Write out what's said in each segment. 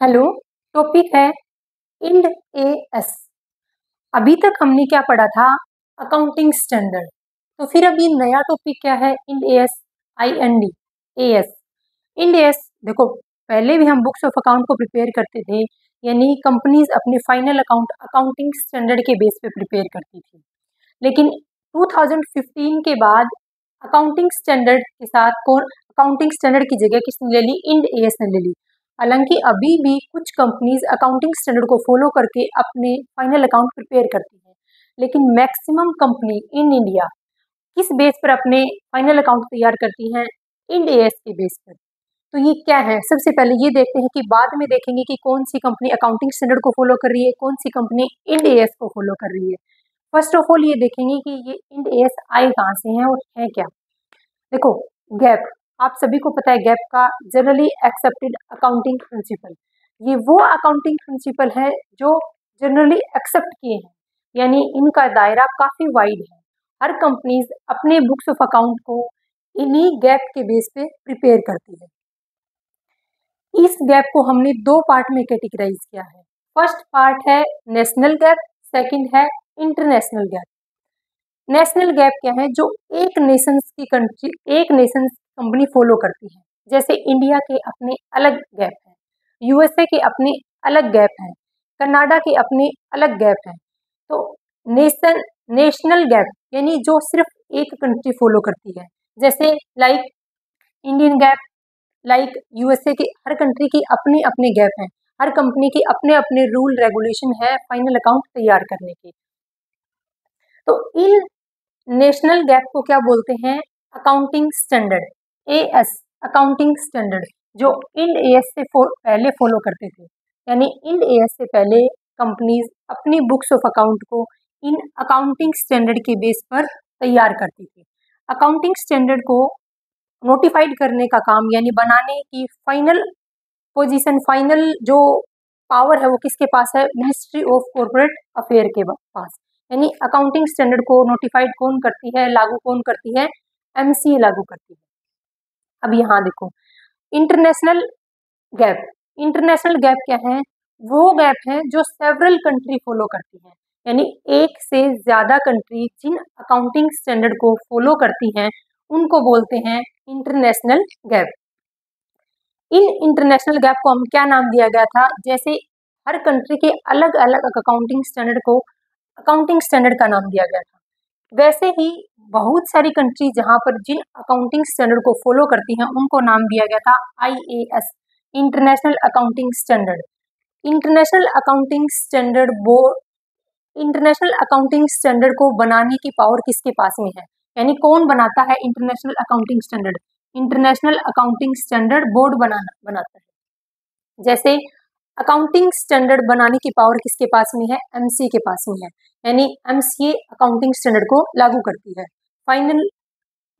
Hello. Topic है Ind AS. अभी तक हमने क्या पढ़ा था? Accounting standard. तो फिर अभी नया टॉपिक क्या है? Ind AS. I N D AS. Ind AS देखो, पहले भी हम बुक्स ऑफ अकाउंट को प्रिपेयर करते थे, यानी कंपनीज अपने फाइनल अकाउंट अकाउंटिंग स्टैंडर्ड के बेस पे प्रिपेयर करती थी। लेकिन 2015 के बाद अकाउंटिंग स्टैंडर्ड के साथ कौन अकाउंटिंग स्टैंडर्ड की जगह किसने ले ली? इंड एएस ने ले ली। हालांकि अभी भी कुछ कंपनीज अकाउंटिंग स्टैंडर्ड को फॉलो करके अपने फाइनल अकाउंट प्रिपेयर करती हैं, लेकिन मैक्सिमम कंपनी इन इंडिया किस बेस पर अपने फाइनल अकाउंट तैयार करती हैं? इंड एएस के बेस पर। तो ये क्या है? सबसे पहले ये देखते हैं कि बाद में देखेंगे कि कौन सी कंपनी अकाउंटिंग स्टैंडर्ड को फॉलो कर रही है, कौन सी कंपनी इंड एएस को फॉलो कर रही है। फर्स्ट ऑफ ऑल ये देखेंगे कि ये इंड एएस आए कहाँ से हैं और है क्या। देखो, गैप, आप सभी को पता है गैप का जनरली एक्सेप्टेड अकाउंटिंग प्रिंसिपल। ये वो अकाउंटिंग प्रिंसिपल है जो जनरली एक्सेप्ट किए हैं, यानी इनका दायरा काफी वाइड है। हर कंपनीज अपने बुक्स ऑफ अकाउंट को इन्हीं गैप के बेस पे प्रिपेयर करती है। इस गैप को हमने दो पार्ट में कैटेगराइज किया है। फर्स्ट पार्ट है नेशनल गैप, सेकंड है इंटरनेशनल गैप। नेशनल गैप क्या है? जो एक नेशंस की कंट्री, एक नेशंस कंपनी फॉलो करती है। जैसे इंडिया के अपने अलग गैप हैं, यूएसए के अपने अलग गैप हैं, कनाडा के अपने अलग गैप हैं। तो नेशनल गैप यानी जो सिर्फ एक कंट्री फॉलो करती है, जैसे like Indian gap, like USA के हर कंट्री की अपने अपने गैप हैं। हर कंपनी के अपने अपने रूल रेगुलेशन है फाइनल अकाउंट तैयार करने के। तो इन नेशनल गैप को क्या बोलते हैं? Accounting standard, as, accounting standard, जो इंड एएस से पहले फॉलो करते थे। यानी इंड एएस से पहले कंपनीज अपनी बुक्स ऑफ अकाउंट को इन अकाउंटिंग स्टैंडर्ड के बेस पर तैयार करती थी। अकाउंटिंग स्टैंडर्ड को नोटिफाइड करने का काम, यानी बनाने की फाइनल पोजीशन, फाइनल जो पावर है वो किसके पास है? मिनिस्ट्री ऑफ कॉर्पोरेट अफेयर के पास। यानी अकाउंटिंग स्टैंडर्ड को नोटिफाइड कौन करती है, लागू कौन करती है? एमसीए लागू करती है। अब यहाँ देखो, इंटरनेशनल गैप। इंटरनेशनल गैप क्या है? वो गैप है जो सेवरल कंट्री फॉलो करती है, यानी एक से ज्यादा कंट्री जिन अकाउंटिंग स्टैंडर्ड को फॉलो करती हैं उनको बोलते हैं international gap. In international gap को हम क्या नाम दिया गया था? जैसे हर कंट्री के अलग अलग अकाउंटिंग स्टैंडर्ड को अकाउंटिंग स्टैंडर्ड का नाम दिया गया था, वैसे ही बहुत सारी कंट्री जहां पर जिन अकाउंटिंग स्टैंडर्ड को फॉलो करती हैं उनको नाम दिया गया था IAS, international accounting standard. International accounting standard board, international accounting standard को बनाने की पावर किसके पास में है? यानी कौन बनाता है international accounting standard? International accounting standard board बनाता है। जैसे अकाउंटिंग स्टैंडर्ड बनाने की पावर किसके पास में है? एमसीए के पास में है, यानी एमसीए अकाउंटिंग स्टैंडर्ड को लागू करती है। फाइनल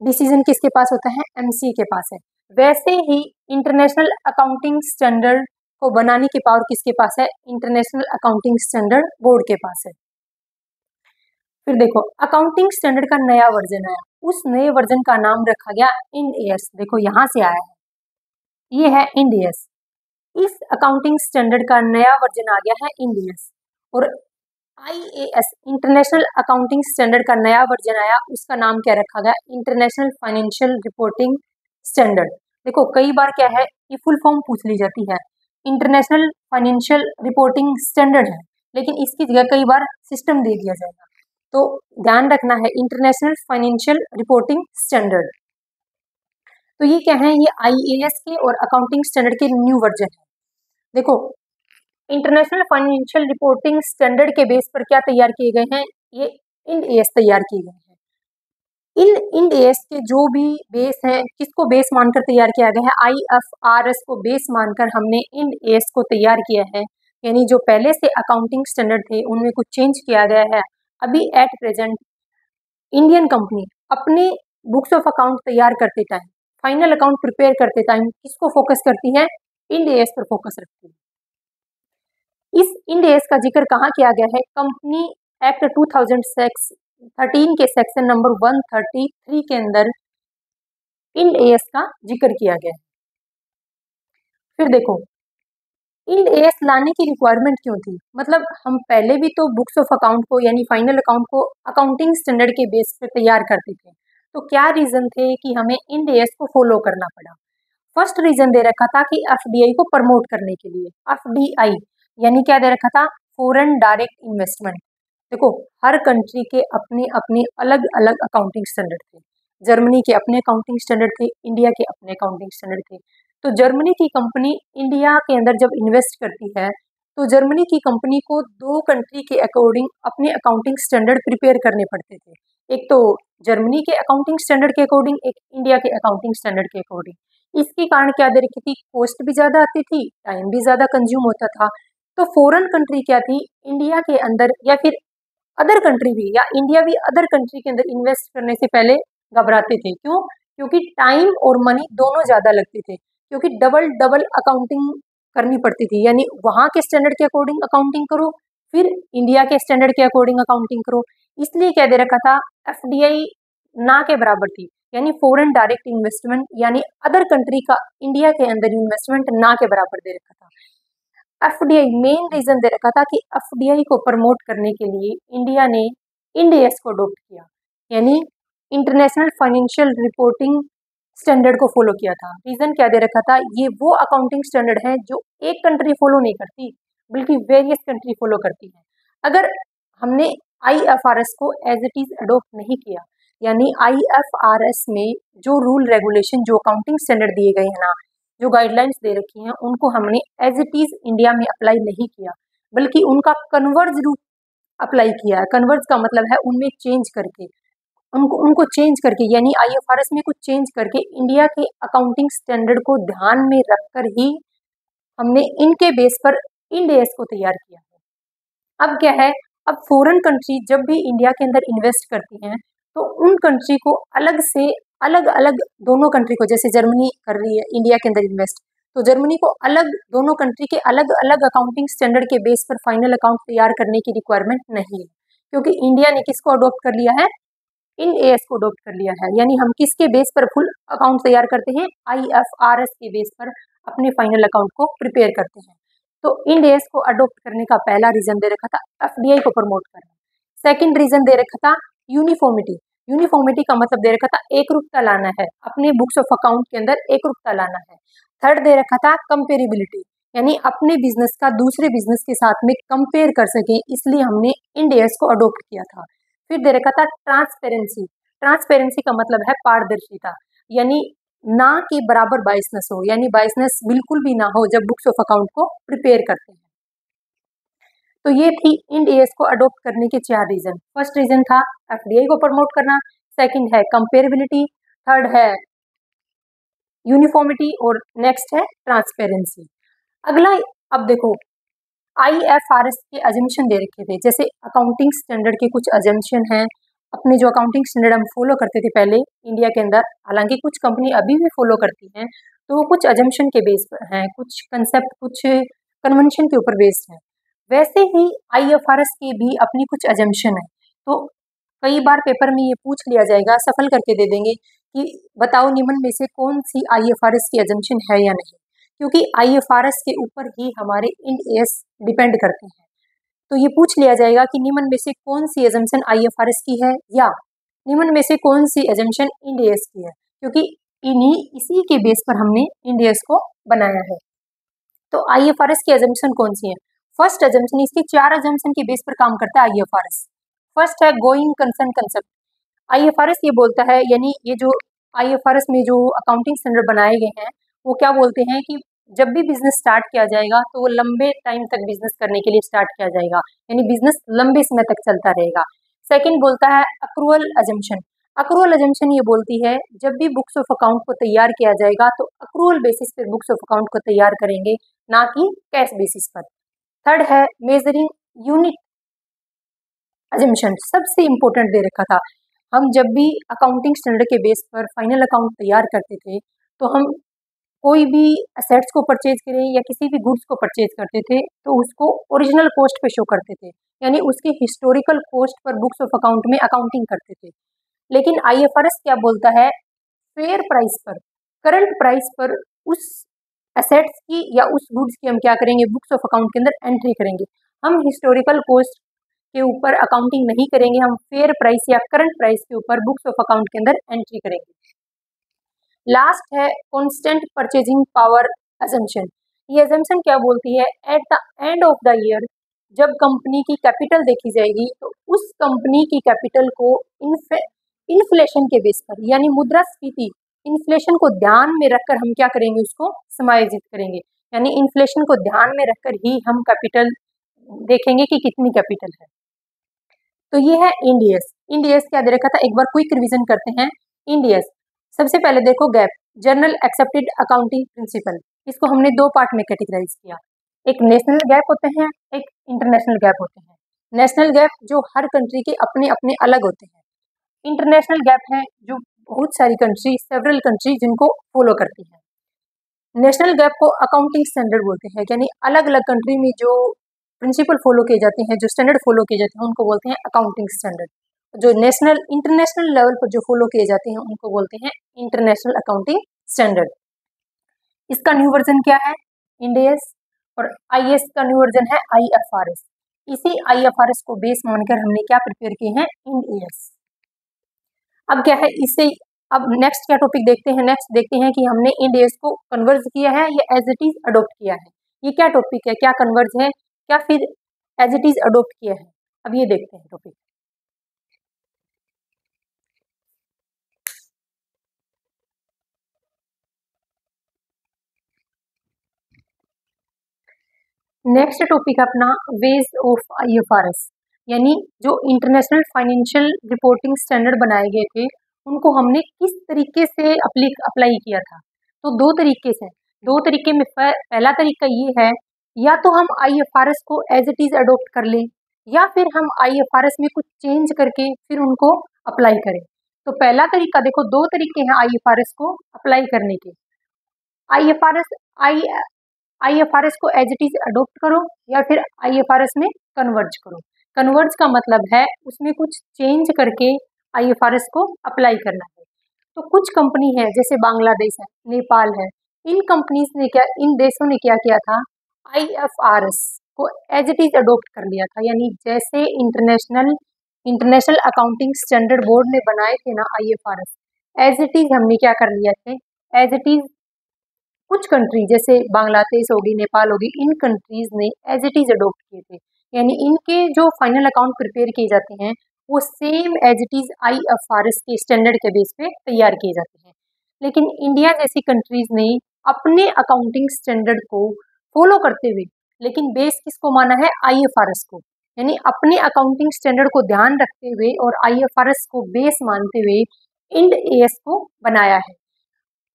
डिसीजन किसके पास होता है? एमसीए के पास है। वैसे ही इंटरनेशनल अकाउंटिंग स्टैंडर्ड को बनाने की पावर किसके पास है? इंटरनेशनल अकाउंटिंग स्टैंडर्ड बोर्ड के पास है। फिर देखो, अकाउंटिंग स्टैंडर्ड का नया वर्जन आया, उस नए वर्जन का नाम रखा गया इंड एएस। देखो यहाँ से आया है, ये है इंड एएस। इस अकाउंटिंग स्टैंडर्ड का नया वर्जन आ गया है इंड एएस। और आईएएस, इंटरनेशनल अकाउंटिंग स्टैंडर्ड का नया वर्जन आया, उसका नाम क्या रखा गया? International financial reporting standard. देखो कई बार क्या है, ये फुल फॉर्म पूछ ली जाती है। इंटरनेशनल फाइनेंशियल रिपोर्टिंग स्टैंडर्ड है, लेकिन इसकी जगह कई बार सिस्टम दे दिया जाएगा, तो ध्यान रखना है इंटरनेशनल फाइनेंशियल रिपोर्टिंग स्टैंडर्ड। तो ये क्या है? ये आईएएस के और अकाउंटिंग स्टैंडर्ड के न्यू वर्जन है। देखो, इंटरनेशनल फाइनेंशियल रिपोर्टिंग स्टैंडर्ड के बेस पर क्या तैयार किए गए हैं? ये इंड एएस तैयार किए गए हैं। इन इंड एएस के जो भी बेस हैं, किसको बेस मानकर तैयार किया गया है? आईएफआरएस को बेस मानकर हमने इंड एएस को तैयार किया है। यानी जो पहले से अकाउंटिंग स्टैंडर्ड थे उनमें कुछ चेंज किया गया है। अभी एट प्रेजेंट इंडियन कंपनी अपने बुक्स ऑफ अकाउंट तैयार करते टाइम, फाइनल अकाउंट प्रिपेयर करते टाइम किसको फोकस करती है? इंड एएस पर फोकस रखती है। इस इंड एएस का जिक्र कहाँ किया गया है? कंपनी एक्ट 2013 के सेक्शन नंबर 133 के अंदर इंड एएस का जिक्र किया गया है। फिर देखो, इंड एएस लाने की रिक्वायरमेंट क्यों थी? मतलब हम पहले भी तो बुक्स ऑफ अकाउंट को यानी फाइनल अकाउंट को अकाउंटिंग स्टैंडर्ड के बेस पे तैयार करते थे। तो क्या रीजन थे कि हमें इंड एएस को फॉलो करना पड़ा? फर्स्ट रीजन दे रखा था कि एफडीआई को प्रमोट करने के लिए। एफडीआई यानी क्या दे रखा था? Foreign direct investment. देखो, हर कंट्री के अपने अपने अलग अलग अकाउंटिंग स्टैंडर्ड थे। जर्मनी के अपने अकाउंटिंग स्टैंडर्ड थे, इंडिया के अपने अकाउंटिंग स्टैंडर्ड थे। तो जर्मनी की कंपनी इंडिया के अंदर जब इन्वेस्ट करती है तो जर्मनी की कंपनी को दो कंट्री के अकॉर्डिंग अपने अकाउंटिंग स्टैंडर्ड प्रिपेयर करने पड़ते थे। एक तो जर्मनी के अकाउंटिंग स्टैंडर्ड के अकॉर्डिंग, एक इंडिया के अकाउंटिंग स्टैंडर्ड के अकॉर्डिंग। इसके कारण क्या दे रखी थी? कॉस्ट भी ज़्यादा आती थी, टाइम भी ज़्यादा कंज्यूम होता था। तो फॉरेन कंट्री क्या थी? इंडिया के अंदर या फिर अदर कंट्री भी या इंडिया भी अदर कंट्री के अंदर इन्वेस्ट करने से पहले घबराते थे। क्यों? क्योंकि टाइम और मनी दोनों ज़्यादा लगते थे, क्योंकि डबल डबल अकाउंटिंग करनी पड़ती थी। यानी वहाँ के स्टैंडर्ड के अकॉर्डिंग अकाउंटिंग करो, फिर इंडिया के स्टैंडर्ड के अकॉर्डिंग अकाउंटिंग करो। इसलिए क्या दे रखा था? एफडीआई ना के बराबर थी, यानी फॉरेन डायरेक्ट इन्वेस्टमेंट यानी अदर कंट्री का इंडिया के अंदर इन्वेस्टमेंट ना के बराबर दे रखा था। एफडीआई मेन रीजन दे रखा था कि एफडीआई को प्रमोट करने के लिए इंडिया ने इंड एएस को अडॉप्ट किया, यानी इंटरनेशनल फाइनेंशियल रिपोर्टिंग स्टैंडर्ड को फॉलो किया था। रीजन क्या दे रखा था? ये वो अकाउंटिंग स्टैंडर्ड है जो एक कंट्री फॉलो नहीं करती बल्कि वेरियस कंट्री फॉलो करती है। अगर हमने आईएफआरएस को एज इट इज अडॉप्ट नहीं किया, यानी आईएफआरएस में जो रूल रेगुलेशन जो अकाउंटिंग स्टैंडर्ड दिए गए हैं ना, जो गाइडलाइंस दे रखी हैं, उनको हमने एज इट इज इंडिया में अप्लाई नहीं किया, बल्कि उनका कन्वर्ज रूप अप्लाई किया है। कन्वर्ज का मतलब है उनमें चेंज करके, उनको उनको चेंज करके, यानी आईएफआरएस में कुछ चेंज करके इंडिया के अकाउंटिंग स्टैंडर्ड को ध्यान में रखकर ही हमने इनके बेस पर इंड एएस को तैयार किया है। अब क्या है? अब फॉरेन कंट्री जब भी इंडिया के अंदर इन्वेस्ट करती हैं तो उन कंट्री को अलग से अलग अलग, दोनों कंट्री को, जैसे जर्मनी कर रही है इंडिया के अंदर इन्वेस्ट, तो जर्मनी को अलग, दोनों कंट्री के अलग अलग अकाउंटिंग स्टैंडर्ड के बेस पर फाइनल अकाउंट तैयार करने की रिक्वायरमेंट नहीं है, क्योंकि इंडिया ने किसको अडॉप्ट कर लिया है? इंड एएस को अडॉप्ट कर लिया है। यानी हम किसके बेस पर फुल अकाउंट तैयार करते हैं? आईएफआरएस के बेस पर अपने फाइनल अकाउंट को प्रिपेयर करते हैं। तो इंड एएस को अडॉप्ट करने का पहला रीजन दे रखा था एफडीआई को प्रमोट करना। सेकंड रीजन दे रखा था यूनिफॉर्मिटी। यूनिफॉर्मिटी का मतलब दे रखा था एक रूपता लाना है, अपने बुक्स ऑफ अकाउंट के अंदर एक रूपता लाना है। थर्ड दे रखा था कंपेरेबिलिटी, यानी अपने बिजनेस का दूसरे बिजनेस के साथ में कंपेयर कर सके, इसलिए हमने इंड एएस को अडॉप्ट किया था। फिर दे रखा था ट्रांसपेरेंसी। ट्रांसपेरेंसी का मतलब है पारदर्शिता, यानी ना के बराबर बायसनेस हो, यानी बायसनेस बिल्कुल भी ना हो जब बुक्स ऑफ अकाउंट को प्रिपेयर करते हैं। तो ये थी इंड एएस को अडॉप्ट करने के चार रीजन। फर्स्ट रीजन था एफडीआई को प्रमोट करना, सेकंड है कंपेरेबिलिटी, थर्ड है यूनिफॉर्मिटी और नेक्स्ट है ट्रांसपेरेंसी। अगला, अब देखो, आईएफआरएस के अजम्पशन दे रखे थे, जैसे अकाउंटिंग स्टैंडर्ड के कुछ अजम्पशन हैं। अपने जो अकाउंटिंग स्टैंडर्ड हम फॉलो करते थे पहले इंडिया के अंदर, हालांकि कुछ कंपनी अभी भी फॉलो करती हैं, तो वो कुछ अजम्पशन के बेस पर हैं, कुछ कंसेप्ट, कुछ कन्वेंशन के ऊपर बेस्ड हैं। वैसे ही आईएफआरएस के भी अपनी कुछ अजम्पशन है। तो कई बार पेपर में ये पूछ लिया जाएगा, सफल करके दे देंगे कि बताओ निम्न में से कौन सी आईएफआरएस की अजम्पशन है या नहीं, क्योंकि आईएफआरएस के ऊपर ही हमारे इंड एएस डिपेंड करते हैं। तो ये पूछ लिया जाएगा कि निम्न में से कौन सी एजम्पशन आईएफआरएस की है या निम्न में से कौन सी एजम्पशन इंड एएस की है, क्योंकि इसी के बेस पर हमने इंड एएस को बनाया है। तो आईएफआरएस की एजम्पशन कौन सी है? फर्स्ट एजम्पशन, इसके चार एजम्पशन के बेस पर काम करता है आईएफआरएस। फर्स्ट है गोइंग कंसर्न कंसेप्ट। आईएफआरएस ये बोलता है, यानी ये जो आईएफआरएस में जो अकाउंटिंग स्टैंडर्ड बनाए गए हैं वो क्या बोलते हैं कि जब भी बिजनेस स्टार्ट किया जाएगा तो वो लंबे टाइम तक बिजनेस करने के लिए स्टार्ट किया जाएगा, यानी बिजनेस लंबे समय तक चलता रहेगा। सेकंड बोलता है अक्रूअल अजम्पशन। अक्रूअल अजम्पशन ये बोलती है जब भी बुक्स ऑफ अकाउंट को तैयार किया जाएगा तो अक्रूअल बेसिस पर बुक्स ऑफ अकाउंट को तैयार करेंगे, ना कि कैश बेसिस पर। थर्ड है मेजरिंग यूनिट अजम्पशन, सबसे इंपॉर्टेंट दे रखा था। हम जब भी अकाउंटिंग स्टैंडर्ड के बेस पर फाइनल अकाउंट तैयार करते थे तो हम कोई भी असेट्स को परचेज करें या किसी भी गुड्स को परचेज करते थे तो उसको ओरिजिनल कॉस्ट पे शो करते थे, यानी उसके historical cost per books of account में अकाउंटिंग करते थे। लेकिन आईएफआरएस क्या बोलता है? फेयर प्राइस पर, करंट प्राइस पर उस एसेट्स की या उस गुड्स की हम क्या करेंगे, बुक्स ऑफ अकाउंट के अंदर एंट्री करेंगे। हम हिस्टोरिकल कॉस्ट के ऊपर अकाउंटिंग नहीं करेंगे, हम फेयर प्राइस या करंट प्राइस के ऊपर बुक्स ऑफ अकाउंट के अंदर एंट्री करेंगे। लास्ट है कांस्टेंट परचेजिंग पावर अजम्पशन। ये अजम्पशन क्या बोलती है, at the end of the year जब कंपनी की कैपिटल देखी जाएगी तो उस कंपनी की कैपिटल को इन्फ्लेशन के बेस पर यानी मुद्रास्फीति इन्फ्लेशन को ध्यान में रखकर हम क्या करेंगे, उसको समायोजित करेंगे। यानी इन्फ्लेशन को ध्यान में रखकर ही हम कैपिटल देखेंगे कि कितनी कैपिटल है। तो ये है इंडियस। इंडियस क्या दे रखा था, एक बार क्विक रिवीजन करते हैं। इंडियस सबसे पहले देखो gap, journal accepted accounting principle, इसको हमने दो पार्ट में कैटेगराइज किया। एक नेशनल गैप होते हैं, एक इंटरनेशनल गैप होते हैं। नेशनल गैप जो हर कंट्री के अपने अपने अलग होते हैं। इंटरनेशनल गैप है जो बहुत सारी कंट्री, सेवरल कंट्री जिनको फॉलो करती है। नेशनल गैप को अकाउंटिंग स्टैंडर्ड बोलते हैं, यानी अलग अलग कंट्री में जो प्रिंसिपल फॉलो किए जाते हैं, जो स्टैंडर्ड फॉलो किए जाते हैं, उनको बोलते हैं अकाउंटिंग स्टैंडर्ड। जो नेशनल इंटरनेशनल लेवल पर जो फॉलो किए जाते हैं उनको बोलते हैं इंटरनेशनल अकाउंटिंग स्टैंडर्ड। इसका न्यू वर्जन क्या है, इंड एस, और आईएएस का न्यू वर्जन है आईएफआरएस। इसी आईएफआरएस को बेस मानकर हमने क्या प्रिपेयर किए हैं, इंड एस। अब क्या है इससे, अब नेक्स्ट क्या टॉपिक देखते हैं, नेक्स्ट देखते हैं कि हमने इंड एस को कन्वर्ज किया है या एज इट इज अडोप्ट किया है। ये क्या टॉपिक है, क्या कन्वर्ज है क्या फिर एज इट इज अडोप्ट किया है, अब ये देखते हैं टॉपिक। नेक्स्ट टॉपिक अपना वेज ऑफ आईएफआरएस, यानी जो इंटरनेशनल फाइनेंशियल रिपोर्टिंग स्टैंडर्ड बनाए गए थे उनको हमने किस तरीके से अप्लाई किया था। तो दो तरीके से, दो तरीके में पहला तरीका ये है, या तो हम आईएफआरएस को एज इट इज अडोप्ट कर लें या फिर हम आईएफआरएस में कुछ चेंज करके फिर उनको अप्लाई करें। तो पहला तरीका देखो, दो तरीके हैं आईएफआरएस को अप्लाई करने के। आईएफआरएस को एज इट इज अडोप्ट करो या फिर आईएफआरएस में कन्वर्ज करो। कन्वर्ज का मतलब है उसमें कुछ चेंज करके आईएफआरएस को अप्लाई करना है। तो कुछ कंपनी है जैसे बांग्लादेश है, नेपाल है, इन कंपनीज ने क्या, इन देशों ने क्या किया था, आईएफआरएस को एज इट इज अडोप्ट कर लिया था। यानी जैसे इंटरनेशनल अकाउंटिंग स्टैंडर्ड बोर्ड ने बनाए थे ना आईएफआरएस, एज इट इज हमने क्या कर लिया थे, एज इट इज कुछ कंट्री जैसे बांग्लादेश होगी, नेपाल होगी, इन कंट्रीज ने एज इट इज अडोप्ट किए थे। यानी इनके जो फाइनल अकाउंट प्रिपेयर किए जाते हैं वो same as it is IFRS के स्टैंडर्ड के बेस पे तैयार किए जाते हैं। लेकिन इंडिया जैसी कंट्रीज ने अपने अकाउंटिंग स्टैंडर्ड को फॉलो करते हुए, लेकिन बेस किसको माना है, आईएफआरएस को, यानी अपने अकाउंटिंग स्टैंडर्ड को ध्यान रखते हुए और आईएफआरएस को बेस मानते हुए इंड एएस को बनाया है।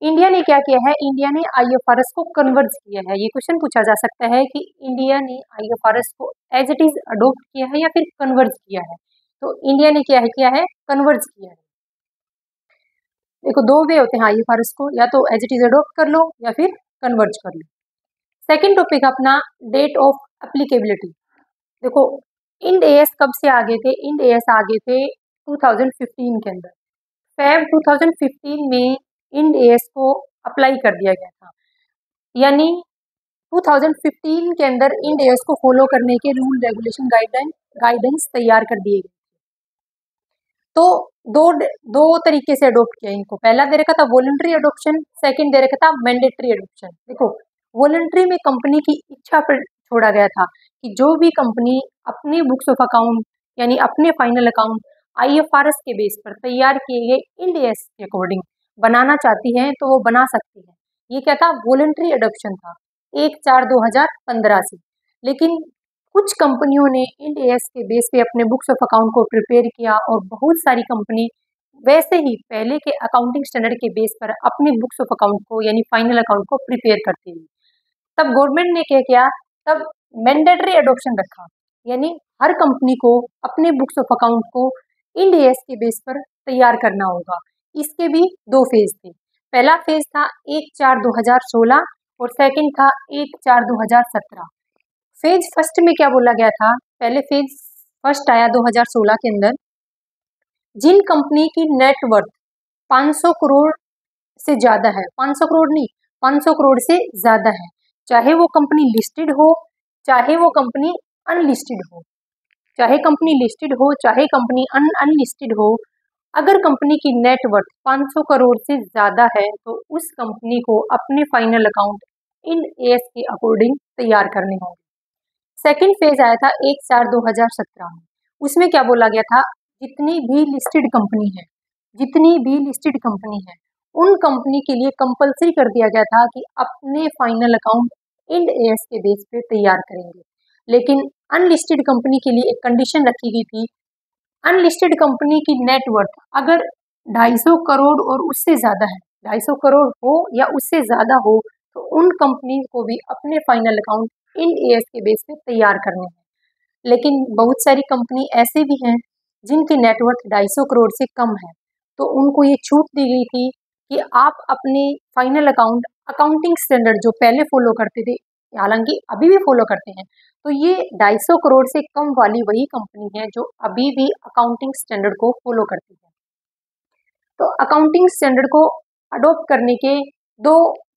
इंडिया ने क्या किया है, इंडिया ने आईएफआरएस को कन्वर्ज किया है। ये क्वेश्चन पूछा जा सकता है कि इंडिया ने आईएफआरएस को एज इट इज अडोप्ट किया है या फिर कन्वर्ज किया है। तो इंडिया ने किया है कन्वर्ज किया है। देखो दो वे होते हैं आईएफआरएस को, या तो एज इट इज अडोप्ट कर लो या फिर कन्वर्ज कर लो। सेकेंड टॉपिक अपना डेट ऑफ एप्लीकेबिलिटी। देखो इंड एएस कब से आगे थे, इंड एएस आगे थे 2015 के अंदर। फेब 2015 में इंड एएस को अप्लाई कर दिया गया था। यानी 2015 के अंदर इंड एएस को फॉलो करने के रूल रेगुलेशन गाइडेंस तैयार कर दिए गए। तो दो तरीके से अडोप्ट किया इनको। पहला दे रखा था वॉलंटरी अडोप्शन, सेकंड दे रखा था मैंडेटरी अडोप्शन। देखो वॉलंटरी में कंपनी की इच्छा पर छोड़ा गया था कि जो भी कंपनी अपने बुक्स ऑफ अकाउंट यानी अपने फाइनल अकाउंट आईएफआरएस के बेस पर तैयार किए गए इंड एएस के अकॉर्डिंग बनाना चाहती हैं तो वो बना सकती है। ये क्या था, वॉलंटरी अडोप्शन था 1/4/2015 से। लेकिन कुछ कंपनियों ने इंड एएस के बेस पे अपने बुक्स ऑफ अकाउंट को प्रिपेयर किया और बहुत सारी कंपनी वैसे ही पहले के अकाउंटिंग स्टैंडर्ड के बेस पर अपने बुक्स ऑफ अकाउंट को यानी फाइनल अकाउंट को प्रिपेयर करती हुई। तब गवर्नमेंट ने क्या किया, तब मैंडेटरी अडोप्शन रखा, यानी हर कंपनी को अपने बुक्स ऑफ अकाउंट को इंड एएस के बेस पर तैयार करना होगा। इसके भी दो फेज थे। पहला फेज था 1/4/2016 और सेकंड था 1/4/2017। फेज फर्स्ट में क्या बोला गया था, पहले फेज फर्स्ट आया 2016 के अंदर, जिन कंपनी की नेटवर्थ 500 करोड़ से ज्यादा है, 500 करोड़ नहीं 500 करोड़ से ज़्यादा है, चाहे वो कंपनी लिस्टेड हो, चाहे वो कंपनी अनलिस्टेड हो, चाहे कंपनी लिस्टेड हो, चाहे कंपनी अनलिस्टेड हो। अगर कंपनी की नेटवर्थ 500 करोड़ से ज़्यादा है तो उस कंपनी को अपने फाइनल अकाउंट इन एएस के अकॉर्डिंग तैयार करने होंगे। सेकंड फेज आया था 1/4/2017 में। उसमें क्या बोला गया था, जितनी भी लिस्टेड कंपनी है, जितनी भी लिस्टेड कंपनी है, उन कंपनी के लिए कंपलसरी कर दिया गया था कि अपने फाइनल अकाउंट इंड एएस के बेस पे तैयार करेंगे। लेकिन अनलिस्टेड कंपनी के लिए एक कंडीशन रखी गई थी, अनलिस्टेड कंपनी की नेटवर्थ अगर 250 करोड़ और उससे ज़्यादा है, 250 करोड़ हो या उससे ज़्यादा हो, तो उन कंपनी को भी अपने फाइनल अकाउंट इंड एएस के बेस पे तैयार करने हैं। लेकिन बहुत सारी कंपनी ऐसे भी हैं जिनकी नेटवर्थ 250 करोड़ से कम है, तो उनको ये छूट दी गई थी कि आप अपने फाइनल अकाउंट अकाउंटिंग स्टैंडर्ड जो पहले फॉलो करते थे, हालांकि अभी भी फॉलो करते हैं, तो ये 250 करोड़ से कम वाली वही कंपनी है जो अभी भी अकाउंटिंग स्टैंडर्ड को फॉलो करती है। तो अकाउंटिंग स्टैंडर्ड को अडॉप्ट करने के दो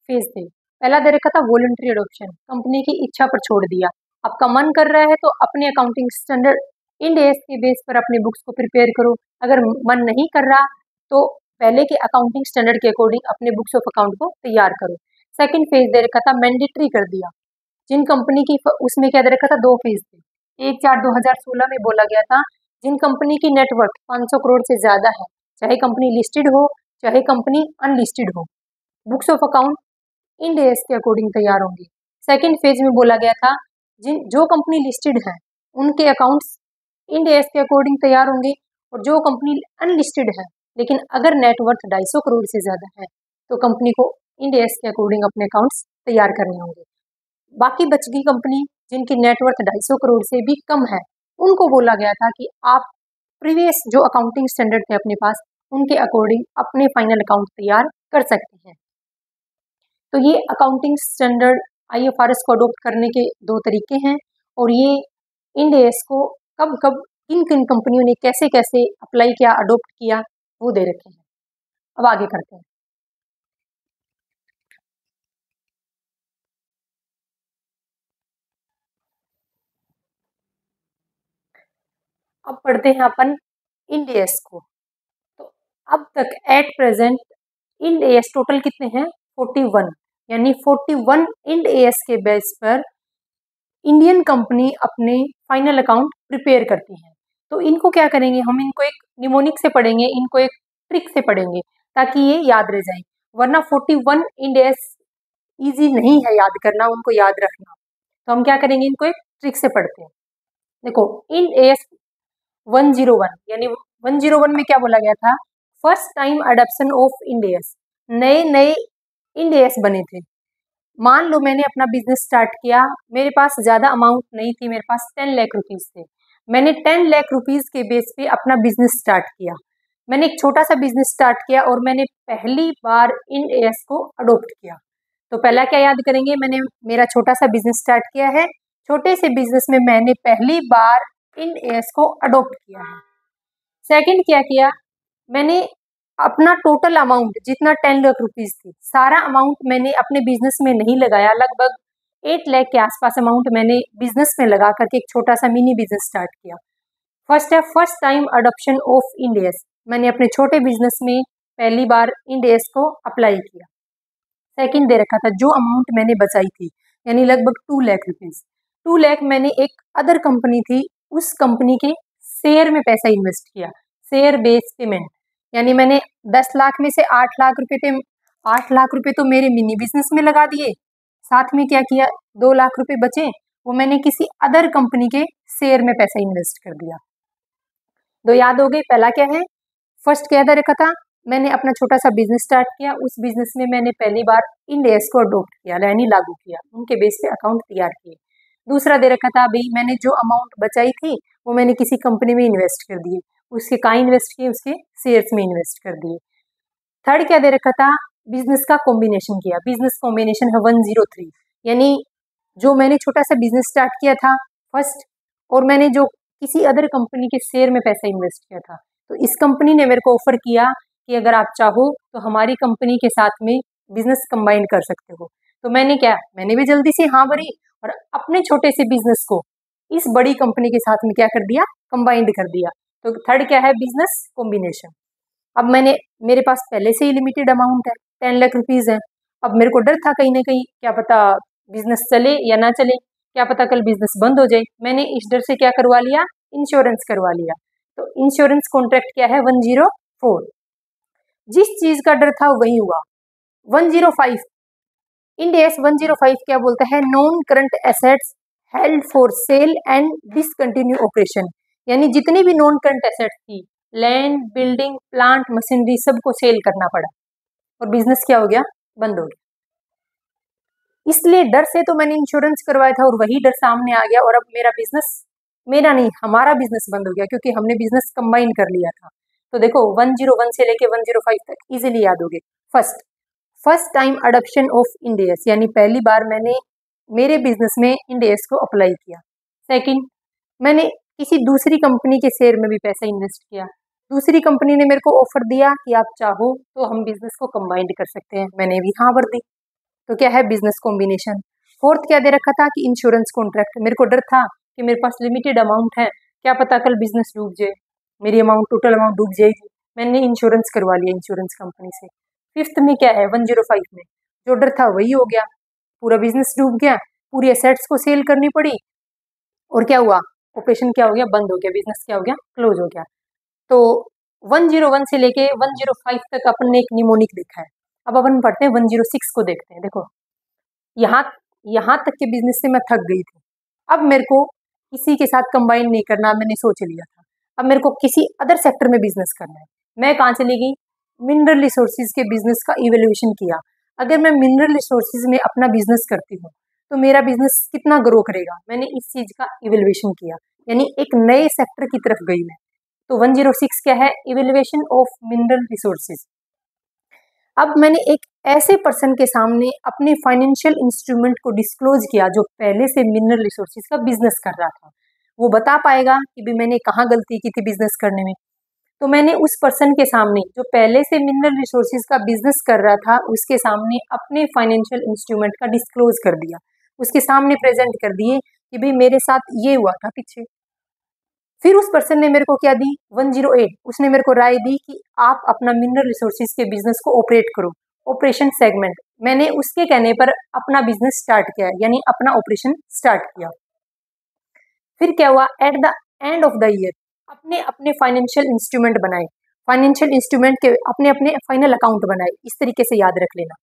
फेज थे। पहला दे रखा था वॉलंटरी अडॉप्शन, कंपनी की इच्छा पर छोड़ दिया। आपका मन कर रहा है तो अपने अकाउंटिंग स्टैंडर्ड इंड एएस के बेस पर अपने बुक्स को प्रिपेयर करो, अगर मन नहीं कर रहा तो पहले के अकाउंटिंग स्टैंडर्ड के अकॉर्डिंग अपने बुक्स ऑफ अकाउंट को तैयार करो। सेकंड फेज दे रखा था मैंडेटरी कर दिया, जिन कंपनी की उसमें क्या दे रखा था, दो फेज थे। 1/4/2016 में बोला गया था जिन कंपनी की नेटवर्थ 500 करोड़ से ज्यादा है, चाहे कंपनी लिस्टेड हो चाहे कंपनी अनलिस्टेड हो, books of account Ind AS के अकॉर्डिंग तैयार होंगे। सेकंड फेज में बोला गया था जो कंपनी लिस्टेड है उनके अकाउंट्स इंड एएस के अकॉर्डिंग तैयार होंगे, और जो कंपनी अनलिस्टेड है लेकिन अगर नेटवर्थ 250 करोड़ से ज्यादा है तो कंपनी को इंड एएस के अकॉर्डिंग अपने अकाउंट्स तैयार करने होंगे। बाकी बच गई कंपनी जिनकी नेटवर्थ 250 करोड़ से भी कम है, उनको बोला गया था कि आप प्रीवियस जो अकाउंटिंग स्टैंडर्ड थे अपने पास उनके अकॉर्डिंग अपने फाइनल अकाउंट तैयार कर सकते हैं। तो ये अकाउंटिंग स्टैंडर्ड आईएफआरएस को अडॉप्ट करने के दो तरीके हैं, और ये इंड एएस को कब कब किन किन कंपनियों ने कैसे कैसे अप्लाई किया, अडॉप्ट किया, वो दे रखे हैं। अब आगे करते हैं। अब पढ़ते हैं अपन इंड एएस को। तो अब तक at present Ind AS total कितने हैं, 41, यानी 41 इंड एएस के बेस पर इंडियन कंपनी अपने फाइनल अकाउंट प्रिपेयर करती है। तो इनको क्या करेंगे, हम इनको एक निमोनिक से पढ़ेंगे, इनको एक ट्रिक से पढ़ेंगे ताकि ये याद रह जाए, वरना 41 इंड एएस ईजी नहीं है याद करना, उनको याद रखना। तो हम क्या करेंगे, इनको एक ट्रिक से पढ़ते हैं। देखो इंड एएस 101, यानी 101 में क्या बोला गया था, first time adoption of Ind AS, नए नए इंड एएस बने थे। मान लो मैंने अपना बिजनेस स्टार्ट किया, मेरे पास ज़्यादा अमाउंट नहीं थी, मेरे पास 10 लाख रुपीज़ थे। मैंने 10 लाख रुपीज़ के बेस पे अपना बिजनेस स्टार्ट किया। मैंने एक छोटा सा बिजनेस स्टार्ट किया और मैंने पहली बार इंड एएस को अडॉप्ट किया। तो पहला क्या याद करेंगे, मैंने मेरा छोटा सा बिजनेस स्टार्ट किया है, छोटे से बिजनेस में मैंने पहली बार इंड एएस को अडॉप्ट किया है। सेकंड क्या किया, मैंने अपना टोटल अमाउंट जितना 10 लाख रुपीज़ थी, सारा अमाउंट मैंने अपने बिजनेस में नहीं लगाया, लगभग 8 लाख के आसपास अमाउंट मैंने बिजनेस में लगा करके एक छोटा सा मिनी बिजनेस स्टार्ट किया। फर्स्ट है first time adoption of Ind AS, मैंने अपने छोटे बिजनेस में पहली बार इंड एएस को अप्लाई किया। सेकंड दे रखा था जो अमाउंट मैंने बचाई थी, यानी लगभग 2 लाख रुपीज़, 2 लाख मैंने एक अदर कंपनी थी उस कंपनी के शेयर में पैसा इन्वेस्ट किया, शेयर बेस्ड पेमेंट, यानी मैंने 10 लाख में से 8 लाख रुपए थे, 8 लाख रुपए तो मेरे मिनी बिजनेस में लगा दिए, साथ में क्या किया, 2 लाख रुपए बचे वो मैंने किसी अदर कंपनी के शेयर में पैसा इन्वेस्ट कर दिया। तो याद हो गई, पहला क्या है, फर्स्ट क्या दे रखा था, मैंने अपना छोटा सा बिजनेस स्टार्ट किया, उस बिजनेस में मैंने पहली बार इंड एएस को अडॉप्ट किया, यानी लागू किया, उनके बेस पे अकाउंट तैयार किए। दूसरा दे रखा था, भाई मैंने जो अमाउंट बचाई थी वो मैंने किसी कंपनी में इन्वेस्ट कर दिए, उसके कहाँ इन्वेस्ट किए, उसके शेयर्स में इन्वेस्ट कर दिए। थर्ड क्या दे रखा था, बिजनेस का कॉम्बिनेशन किया, बिजनेस कॉम्बिनेशन है 103, यानी जो मैंने छोटा सा बिजनेस स्टार्ट किया था फर्स्ट, और मैंने जो किसी अदर कंपनी के शेयर में पैसा इन्वेस्ट किया था, तो इस कंपनी ने मेरे को ऑफर किया कि अगर आप चाहो तो हमारी कंपनी के साथ में बिजनेस कंबाइन कर सकते हो। तो मैंने भी जल्दी से हाँ भरी और अपने छोटे से बिजनेस को इस बड़ी कंपनी के साथ में क्या कर दिया, कंबाइंड कर दिया। तो थर्ड क्या है, बिजनेस कॉम्बिनेशन। अब मेरे पास पहले से ही लिमिटेड अमाउंट है, 10 लाख रुपीज है। अब मेरे को डर था कहीं ना कहीं क्या पता बिजनेस चले या ना चले, क्या पता कल बिजनेस बंद हो जाए। मैंने इस डर से क्या करवा लिया, इंश्योरेंस करवा लिया। तो इंश्योरेंस कॉन्ट्रैक्ट क्या है, 104। जिस चीज का डर था वही हुआ। 105 इंड एस 105 क्या बोलता है, non current assets held for sale and discontinue operation. यानी जितनी भी नॉन करंट एसेट्स थी, लैंड, बिल्डिंग, प्लांट, मशीनरी, सबको सेल करना पड़ा और बिजनेस क्या हो गया, बंद हो गया। इसलिए डर से तो मैंने इंश्योरेंस करवाया था और वही डर सामने आ गया और अब मेरा बिजनेस, मेरा नहीं हमारा बिजनेस बंद हो गया क्योंकि हमने बिजनेस कंबाइन कर लिया था। तो देखो 101 से लेके 105 तक इजीली याद हो गए। First time adoption of end S, यानी पहली बार मैंने मेरे बिजनेस में इंड एस को अप्लाई किया। सेकंड, मैंने किसी दूसरी कंपनी के शेयर में भी पैसा इन्वेस्ट किया। दूसरी कंपनी ने मेरे को ऑफर दिया कि आप चाहो तो हम बिजनेस को कंबाइंड कर सकते हैं, मैंने भी हाँ भर दी। तो क्या है, बिजनेस कॉम्बिनेशन। फोर्थ क्या दे रखा था कि इंश्योरेंस कॉन्ट्रैक्ट। मेरे को डर था कि मेरे पास लिमिटेड अमाउंट है, क्या पता कल बिजनेस डूब जाए, मेरी अमाउंट टोटल अमाउंट डूब जाएगी। मैंने इंश्योरेंस करवा लिया इंश्योरेंस कंपनी से। फिफ्थ में क्या है, 105 में जो डर था वही हो गया, पूरा बिजनेस डूब गया, पूरी एसेट्स को सेल करनी पड़ी और क्या हुआ, ऑपरेशन क्या हो गया, बंद हो गया, बिजनेस क्या हो गया, क्लोज हो गया। तो 101 से लेके 105 तक अपन ने एक निमोनिक देखा है। अब अपन पढ़ते हैं 106 को, देखते हैं। देखो यहाँ यहाँ तक के बिजनेस से मैं थक गई थी। अब मेरे को किसी के साथ कंबाइन नहीं करना, मैंने सोच लिया था। अब मेरे को किसी अदर सेक्टर में बिजनेस करना है। मैं कहाँ चली गई, मिनरल रिसोर्सेज के बिजनेस का इवेल्युएशन किया। अगर मैं मिनरल रिसोर्सेज में अपना बिजनेस करती हूँ तो मेरा बिजनेस कितना ग्रो करेगा, मैंने इस चीज का इवेल्युएशन किया, यानी एक नए सेक्टर की तरफ गई मैं। तो 106 क्या है, इवेल्युएशन ऑफ मिनरल रिसोर्सेज। अब मैंने एक ऐसे पर्सन के सामने अपने फाइनेंशियल इंस्ट्रूमेंट को डिस्क्लोज किया जो पहले से मिनरल रिसोर्सेज का बिजनेस कर रहा था। वो बता पाएगा कि भी मैंने कहाँ गलती की थी बिजनेस करने में। तो मैंने उस पर्सन के सामने जो पहले से मिनरल रिसोर्सेज का बिजनेस कर रहा था, उसके सामने अपने फाइनेंशियल इंस्ट्रूमेंट का डिस्क्लोज कर दिया, उसके सामने प्रेजेंट कर दिए कि भाई मेरे साथ ये हुआ था पीछे। फिर उस पर्सन ने मेरे को क्या दी, 108, उसने मेरे को राय दी कि आप अपना मिनरल रिसोर्सेज के बिजनेस को ऑपरेट करो, ऑपरेशन सेगमेंट। मैंने उसके कहने पर अपना बिजनेस स्टार्ट किया, यानी अपना ऑपरेशन स्टार्ट किया। फिर क्या हुआ, at the end of the year अपने अपने फाइनेंशियल इंस्ट्रूमेंट बनाए, फाइनेंशियल इंस्ट्रूमेंट के अपने अपने फाइनल अकाउंट बनाए। इस तरीके से याद रख लेना,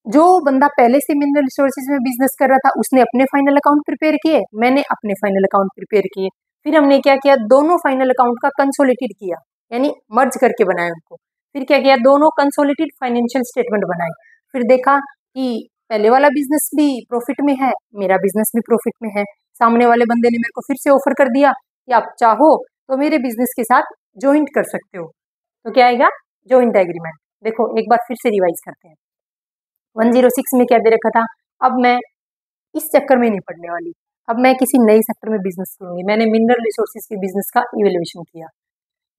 जो बंदा पहले से मिनरल रिसोर्सेज में बिजनेस कर रहा था उसने अपने फाइनल अकाउंट प्रिपेयर किए, मैंने अपने फाइनल अकाउंट प्रिपेयर किए। फिर हमने क्या किया, दोनों फाइनल अकाउंट का कंसोलिडेटेड किया, यानी मर्ज करके बनाए उनको। फिर क्या किया, दोनों कंसोलिडेटेड फाइनेंशियल स्टेटमेंट बनाए। फिर देखा कि पहले वाला बिजनेस भी प्रॉफिट में है, मेरा बिजनेस भी प्रॉफिट में है। सामने वाले बंदे ने मेरे को फिर से ऑफर कर दिया कि आप चाहो तो मेरे बिजनेस के साथ ज्वाइंट कर सकते हो। तो क्या आएगा, ज्वाइंट एग्रीमेंट। देखो एक बार फिर से रिवाइज करते हैं। 106 में क्या दे रखा था, अब मैं इस चक्कर में नहीं पड़ने वाली, अब मैं किसी नए सेक्टर में बिजनेस करूंगी। मैंने मिनरल रिसोर्सेज के बिजनेस का इवेल्युएशन किया।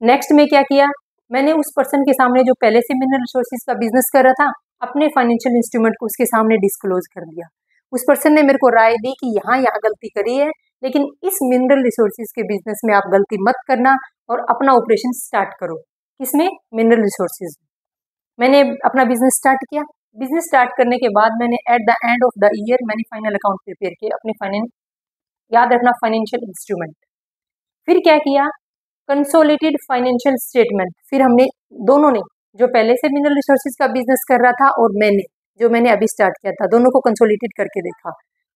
नेक्स्ट में क्या किया, मैंने उस पर्सन के सामने जो पहले से मिनरल रिसोर्सेज का बिजनेस कर रहा था, अपने फाइनेंशियल इंस्ट्रूमेंट को उसके सामने डिस्क्लोज कर दिया। उस पर्सन ने मेरे को राय दी कि यहाँ यहाँ गलती करी है, लेकिन इस मिनरल रिसोर्सेज के बिजनेस में आप गलती मत करना और अपना ऑपरेशन स्टार्ट करो। किसमें, मिनरल रिसोर्सेज। मैंने अपना बिजनेस स्टार्ट किया। बिजनेस स्टार्ट करने के बाद मैंने at the end of the year मैंने फाइनल अकाउंट प्रिपेयर किए, अपने फाइनेंस, याद रखना फाइनेंशियल इंस्ट्रूमेंट। फिर क्या किया, कंसोलिडेटेड फाइनेंशियल स्टेटमेंट। फिर हमने दोनों ने, जो पहले से मिनरल रिसोर्सेज का बिजनेस कर रहा था और मैंने अभी स्टार्ट किया था, दोनों को कंसोलिडेट करके देखा।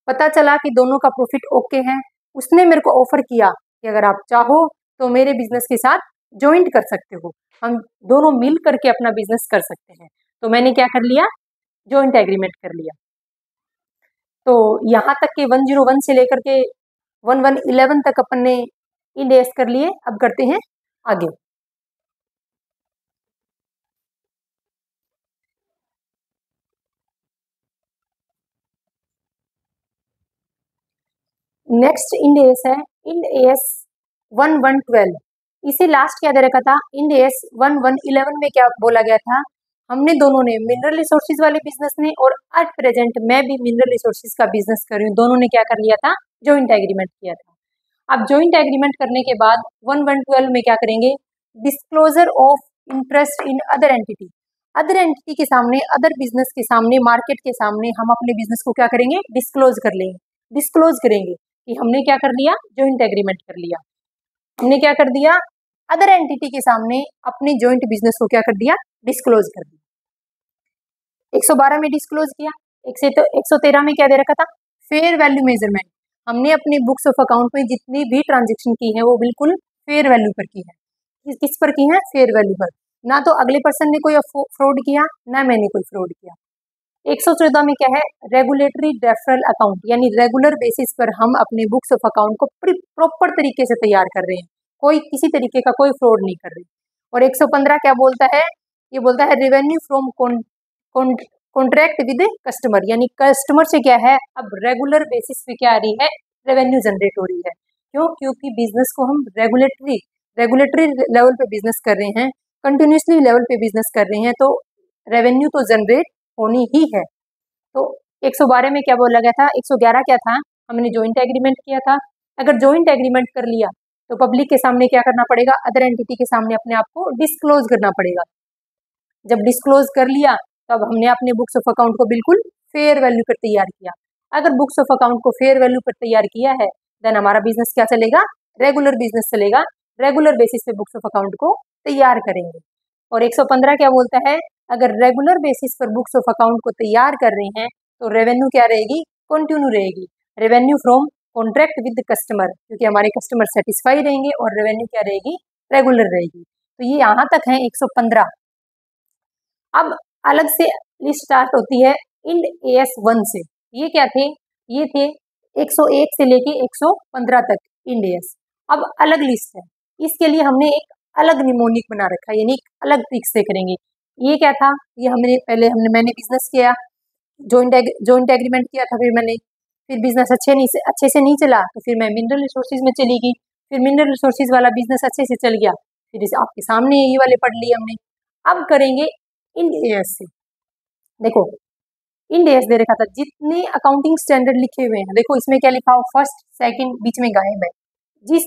पता चला कि दोनों का प्रॉफिट ओके है। उसने मेरे को ऑफर किया कि अगर आप चाहो तो मेरे बिजनेस के साथ ज्वाइंट कर सकते हो, हम दोनों मिल करके अपना बिजनेस कर सकते हैं। तो मैंने क्या कर लिया, ज्वाइंट एग्रीमेंट कर लिया। तो यहाँ तक के 101 से लेकर के 1111 तक अपन ने इंड एस कर लिए। अब करते हैं आगे। नेक्स्ट इंड एस है इंड एस 1112। इसे लास्ट क्या दे रखा था, इंड एस 1111 में क्या बोला गया था, हमने दोनों ने मिनरल रिसोर्सेज वाले बिजनेस ने और एट प्रेजेंट मैं भी मिनरल रिसोर्सेज का बिजनेस कर रही हूँ, दोनों ने क्या कर लिया था, जॉइंट एग्रीमेंट किया था। अब जॉइंट एग्रीमेंट करने के बाद 1112 में क्या करेंगे, disclosure of interest in other entity. Other entity के सामने, अदर बिजनेस के सामने, मार्केट के सामने हम अपने बिजनेस को क्या करेंगे, डिस्क्लोज कर लेंगे, डिस्क्लोज करेंगे कि हमने क्या कर लिया, जॉइंट एग्रीमेंट कर लिया। हमने क्या कर दिया, अदर एंटिटी के सामने अपने जॉइंट बिजनेस को क्या कर दिया, डिस्क्लोज कर दिया। 112 में डिस्क्लोज किया, 113 में क्या दे रखा था, फेयर वैल्यू मेजरमेंट। हमने अपने बुक्स ऑफ अकाउंट में जितनी भी ट्रांजेक्शन की है वो बिल्कुल फेयर वैल्यू पर की है। किस पर की है, फेयर वैल्यू पर। ना तो अगले पर्सन ने कोई फ्रॉड किया, ना मैंने कोई फ्रॉड किया। 114 में क्या है, रेगुलेटरी डेफरल अकाउंट, यानी रेगुलर बेसिस पर हम अपने बुक्स ऑफ अकाउंट को प्रॉपर तरीके से तैयार कर रहे हैं, कोई किसी तरीके का कोई फ्रॉड नहीं कर रहे। और 115 क्या बोलता है, ये बोलता है revenue from contract with customer, यानी कस्टमर से क्या है, अब रेगुलर बेसिस पे क्या आ रही है, रेवेन्यू जनरेट हो रही है। क्यों, क्योंकि बिजनेस को हम रेगुलेटरी लेवल पे बिजनेस कर रहे हैं, कंटिन्यूसली लेवल पे बिजनेस कर रहे हैं, तो रेवेन्यू तो जनरेट होनी ही है। तो 112 में क्या बोला गया था, 111 क्या था, हमने जॉइंट एग्रीमेंट किया था। अगर जॉइंट एग्रीमेंट कर लिया तो पब्लिक के सामने क्या करना पड़ेगा, अदर एंटिटी के सामने अपने आप को डिस्क्लोज करना पड़ेगा। जब डिस्क्लोज कर लिया तब हमने अपने बुक्स ऑफ अकाउंट को बिल्कुल फेयर वैल्यू पर तैयार किया। अगर बुक्स ऑफ अकाउंट को फेयर वैल्यू पर तैयार किया है देन हमारा बिजनेस क्या चलेगा, रेगुलर बिजनेस चलेगा, रेगुलर बेसिस पे बुक्स ऑफ अकाउंट को तैयार करेंगे। और 115 क्या बोलता है, अगर रेगुलर बेसिस पर बुक्स ऑफ अकाउंट को तैयार कर रहे हैं तो रेवेन्यू क्या रहेगी, कंटिन्यू रहेगी। Revenue from contract with customer, क्योंकि हमारे कस्टमर सेटिस्फाई रहेंगे, और रेवेन्यू क्या रहेगी, रेगुलर रहेगी। तो ये यहाँ तक है 115। अब अलग से लिस्ट स्टार्ट होती है इंड AS 1 से। ये क्या थे, ये थे 101 से लेके 115 तक इंड AS। अब अलग लिस्ट है, इसके लिए हमने एक अलग निमोनिक बना रखा है, यानी अलग ट्रिक से करेंगे। ये क्या था, ये मैंने बिजनेस किया, जॉइंट एग्रीमेंट किया था, फिर बिजनेस अच्छे से नहीं चला, तो फिर मैं मिनरल रिसोर्सेज में चली गई, फिर मिनरल रिसोर्सेज वाला बिजनेस अच्छे से चल गया, फिर इसे आपके सामने ये वाले पढ़ लिए हमने। अब करेंगे इंड AS से। देखो इंड AS दे रखा था, जितने अकाउंटिंग स्टैंडर्ड लिखे हुए हैं, देखो इसमें क्या लिखा हो, फर्स्ट सेकंड बीच में गायब है।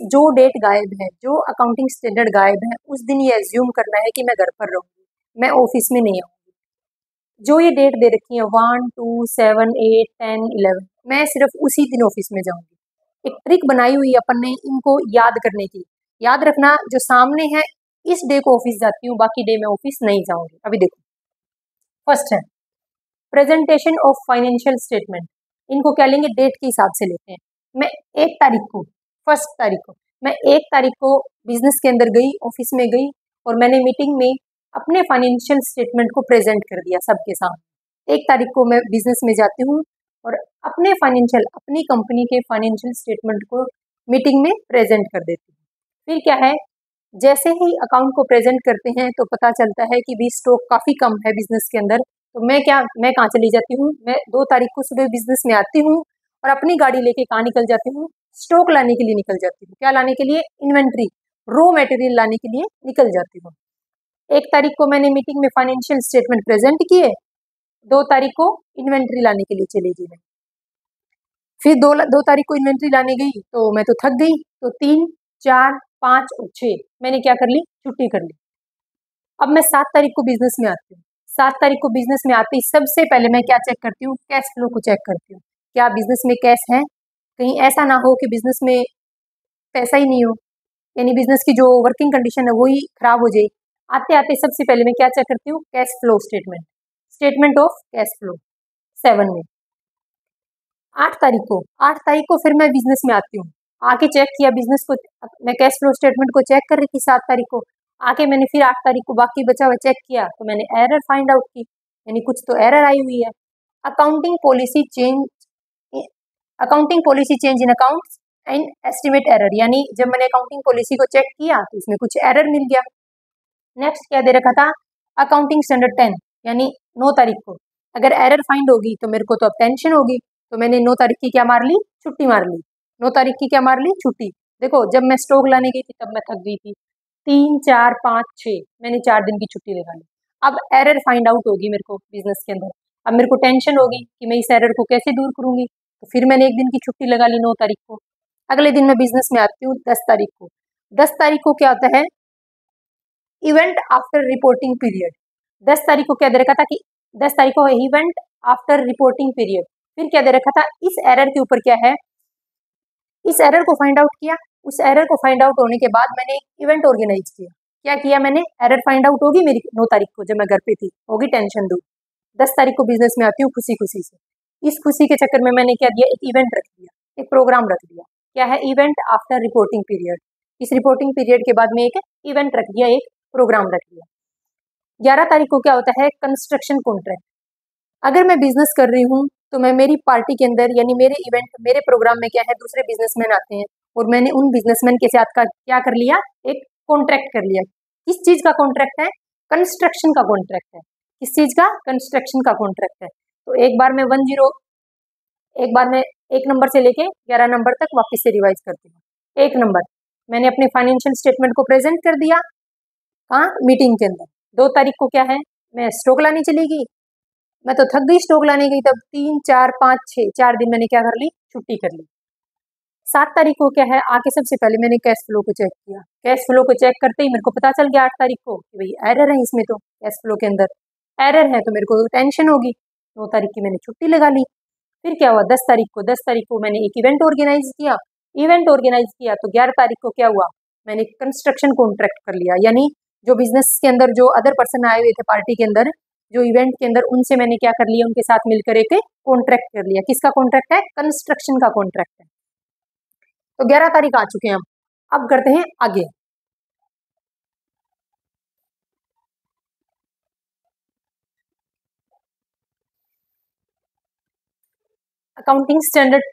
जो डेट गायब है, जो अकाउंटिंग स्टैंडर्ड गायब है, उस दिन ये एज्यूम करना है कि मैं घर पर रहूंगी, मैं ऑफिस में नहीं आऊंगी। जो ये डेट दे रखी है 1, 2, 7, 8, 10, 11, मैं सिर्फ उसी दिन ऑफिस में जाऊंगी। एक ट्रिक बनाई हुई अपन ने इनको याद करने की। याद रखना, जो सामने है इस डे को ऑफिस जाती हूँ, बाकी डे में ऑफिस नहीं जाऊंगी। अभी देखो, फर्स्ट है प्रेजेंटेशन ऑफ फाइनेंशियल स्टेटमेंट। इनको क्या लेंगे, डेट के हिसाब से लेते हैं। मैं 1 तारीख को, फर्स्ट तारीख को, मैं 1 तारीख को बिजनेस के अंदर गई, ऑफिस में गई, और मैंने मीटिंग में अपने फाइनेंशियल स्टेटमेंट को प्रेजेंट कर दिया सबके सामने। 1 तारीख को मैं बिजनेस में जाती हूँ और अपनी कंपनी के फाइनेंशियल स्टेटमेंट को मीटिंग में प्रेजेंट कर देती हूँ। फिर क्या है, जैसे ही अकाउंट को प्रेजेंट करते हैं तो पता चलता है कि भी स्टॉक काफ़ी कम है बिजनेस के अंदर, तो मैं कहाँ चली जाती हूँ, मैं 2 तारीख को सुबह बिजनेस में आती हूँ और अपनी गाड़ी लेके कहाँ निकल जाती हूँ, स्टॉक लाने के लिए निकल जाती हूँ। क्या लाने के लिए, इन्वेंट्री, रॉ मटेरियल लाने के लिए निकल जाती हूँ। 1 तारीख को मैंने मीटिंग में फाइनेंशियल स्टेटमेंट प्रेजेंट किए, 2 तारीख को इन्वेंट्री लाने के लिए चली गई मैं। फिर 2 तारीख को इन्वेंट्री लाने गई तो मैं तो थक गई, तो 3, 4, 5 और 6 मैंने क्या कर ली, छुट्टी कर ली। अब मैं 7 तारीख को बिजनेस में आती हूँ। 7 तारीख को बिजनेस में आती सबसे पहले मैं क्या चेक करती हूँ, कैश फ्लो को चेक करती हूँ। क्या बिजनेस में कैश है, कहीं ऐसा ना हो कि बिजनेस में पैसा ही नहीं हो, यानी बिजनेस की जो वर्किंग कंडीशन है वो ही खराब हो जाए। आते आते सबसे पहले मैं क्या चेक करती हूँ, cash flow statement, statement of cash flow 7 में। 8 तारीख को फिर मैं बिजनेस में आती हूँ, आके चेक किया बिजनेस को, मैं कैश फ्लो स्टेटमेंट को चेक कर रही थी 7 तारीख को, आके मैंने फिर 8 तारीख को बाकी बचा हुआ चेक किया तो मैंने एरर फाइंड आउट की, यानी कुछ तो एरर आई हुई है। Accounting policy change in accounts and estimate error, यानी जब मैंने अकाउंटिंग पॉलिसी को चेक किया तो इसमें कुछ एरर मिल गया। नेक्स्ट क्या दे रखा था, अकाउंटिंग स्टैंडर्ड 10, यानी 9 तारीख को अगर एरर फाइंड होगी तो मेरे को तो अब टेंशन होगी, तो मैंने 9 तारीख की क्या मार ली, छुट्टी मार ली। 9 तारीख की क्या मार ली, छुट्टी। देखो जब मैं स्टॉक लाने गई थी तब मैं थक गई थी, 3, 4, 5, 6 मैंने 4 दिन की छुट्टी लगा ली। अब एरर फाइंड आउट होगी मेरे को बिजनेस के अंदर। अब मेरे को टेंशन होगी कि मैं इस एरर को कैसे दूर करूंगी। तो फिर मैंने एक दिन की छुट्टी लगा ली 9 तारीख को। अगले दिन मैं बिजनेस में आती हूँ 10 तारीख को। 10 तारीख को क्या होता है, इवेंट आफ्टर रिपोर्टिंग पीरियड। 10 तारीख को क्या दे रखा था कि 10 तारीख को इवेंट आफ्टर रिपोर्टिंग पीरियड। फिर क्या दे रखा था, इस एरर के ऊपर क्या है, इस एरर को फाइंड आउट किया। उस एरर को फाइंड आउट होने के बाद मैंने एक इवेंट ऑर्गेनाइज किया। क्या किया मैंने, एरर फाइंड आउट होगी मेरी 9 तारीख को जब मैं घर पे थी, होगी टेंशन दूर। 10 तारीख को बिजनेस में आती हूँ खुशी खुशी से। इस खुशी के चक्कर में मैंने क्या दिया, एक इवेंट रख दिया, एक प्रोग्राम रख दिया। क्या है, इवेंट आफ्टर रिपोर्टिंग पीरियड। इस रिपोर्टिंग पीरियड के बाद में एक इवेंट रख दिया, एक प्रोग्राम रख दिया। 11 तारीख को क्या होता है, कंस्ट्रक्शन कॉन्ट्रैक्ट। अगर मैं बिजनेस कर रही हूँ तो मैं मेरी पार्टी के अंदर यानी मेरे इवेंट मेरे प्रोग्राम में क्या है, दूसरे बिजनेसमैन आते हैं और मैंने उन बिजनेसमैन के साथ का क्या कर लिया, एक कॉन्ट्रैक्ट कर लिया। किस चीज का कॉन्ट्रैक्ट है, कंस्ट्रक्शन का कॉन्ट्रैक्ट है। किस चीज का, कंस्ट्रक्शन का कॉन्ट्रैक्ट है। तो एक बार मैं 1 नंबर से लेके 11 नंबर तक वापस से रिवाइज करती हूँ। 1 नंबर, मैंने अपने फाइनेंशियल स्टेटमेंट को प्रेजेंट कर दिया, हाँ, मीटिंग के अंदर। 2 तारीख को क्या है, मैं स्टॉक लाने चली गई। मैं तो थक गई स्टॉक लाने गई, तब 3, 4, 5, 6 4 दिन मैंने क्या कर ली, छुट्टी कर ली। 7 तारीख को क्या है, आके सबसे पहले मैंने कैश फ्लो को चेक किया। कैश फ्लो को चेक करते ही मेरे को पता चल गया 8 तारीख को कि भाई एरर है इसमें, तो कैश फ्लो के अंदर एरर है तो मेरे को टेंशन होगी। 9 तारीख की मैंने छुट्टी लगा ली। फिर क्या हुआ, 10 तारीख को मैंने एक इवेंट ऑर्गेनाइज किया। इवेंट ऑर्गेनाइज किया तो 11 तारीख को क्या हुआ, मैंने कंस्ट्रक्शन कॉन्ट्रैक्ट कर लिया। यानी जो बिजनेस के अंदर जो अदर पर्सन आए हुए थे पार्टी के अंदर, जो इवेंट के अंदर, उनसे मैंने क्या कर लिया, उनके साथ मिलकर एक कॉन्ट्रैक्ट कर लिया। किसका कॉन्ट्रैक्ट है, कंस्ट्रक्शन का कॉन्ट्रैक्ट है। तो 11 तारीख आ चुके हैं हम। अब करते हैं आगे। अकाउंटिंग स्टैंडर्ड